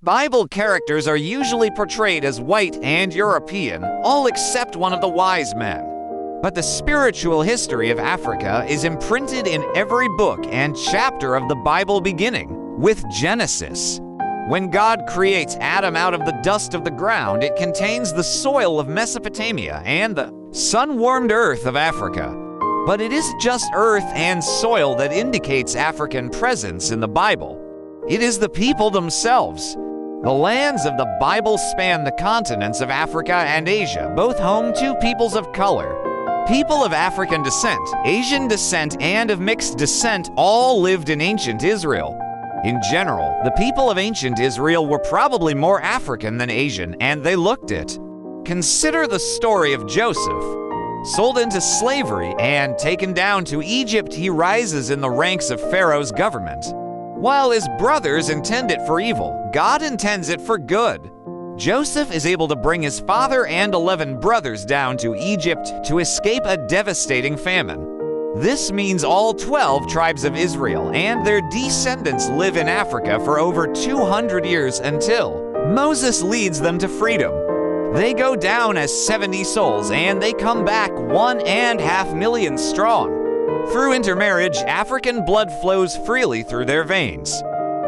Bible characters are usually portrayed as white and European, all except one of the wise men. But the spiritual history of Africa is imprinted in every book and chapter of the Bible, beginning with Genesis. When God creates Adam out of the dust of the ground, it contains the soil of Mesopotamia and the sun-warmed earth of Africa. But it isn't just earth and soil that indicates African presence in the Bible. It is the people themselves. The lands of the Bible span the continents of Africa and Asia, both home to peoples of color. People of African descent, Asian descent, and of mixed descent all lived in ancient Israel. In general, the people of ancient Israel were probably more African than Asian, and they looked it. Consider the story of Joseph. Sold into slavery and taken down to Egypt, he rises in the ranks of Pharaoh's government. While his brothers intend it for evil, God intends it for good. Joseph is able to bring his father and 11 brothers down to Egypt to escape a devastating famine. This means all 12 tribes of Israel and their descendants live in Africa for over 200 years until Moses leads them to freedom. They go down as 70 souls and they come back 1.5 million strong. Through intermarriage, African blood flows freely through their veins.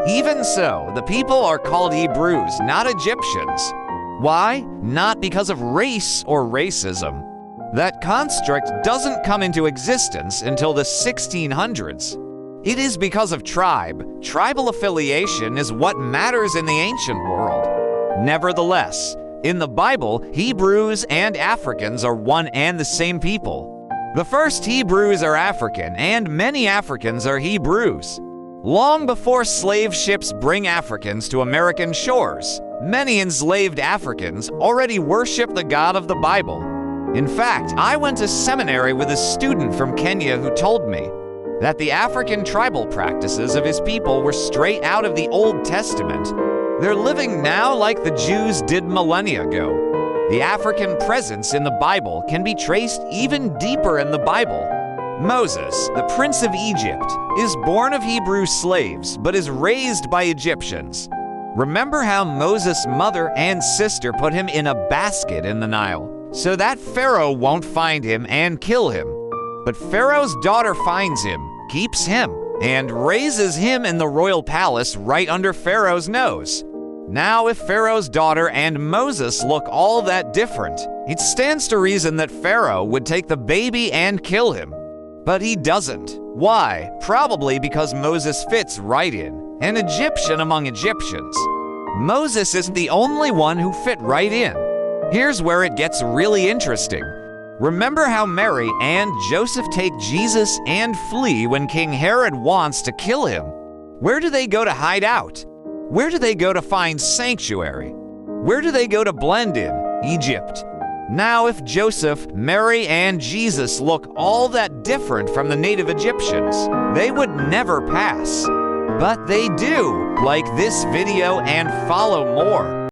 Even so, the people are called Hebrews, not Egyptians. Why? Not because of race or racism. That construct doesn't come into existence until the 1600s. It is because of tribe. Tribal affiliation is what matters in the ancient world. Nevertheless, in the Bible, Hebrews and Africans are one and the same people. The first Hebrews are African, and many Africans are Hebrews. Long before slave ships bring Africans to American shores, many enslaved Africans already worship the God of the Bible. In fact, I went to seminary with a student from Kenya who told me that the African tribal practices of his people were straight out of the Old Testament. They're living now like the Jews did millennia ago. The African presence in the Bible can be traced even deeper in the Bible. Moses, the prince of Egypt, is born of Hebrew slaves but is raised by Egyptians. Remember how Moses' mother and sister put him in a basket in the Nile so that Pharaoh won't find him and kill him. But Pharaoh's daughter finds him, keeps him, and raises him in the royal palace right under Pharaoh's nose. Now, if Pharaoh's daughter and Moses look all that different, it stands to reason that Pharaoh would take the baby and kill him. But he doesn't. Why? Probably because Moses fits right in, an Egyptian among Egyptians. Moses isn't the only one who fit right in. Here's where it gets really interesting. Remember how Mary and Joseph take Jesus and flee when King Herod wants to kill him? Where do they go to hide out? Where do they go to find sanctuary? Where do they go to blend in? Egypt. Now, if Joseph, Mary, and Jesus look all that different from the native Egyptians, they would never pass. But they do. Like this video and follow more.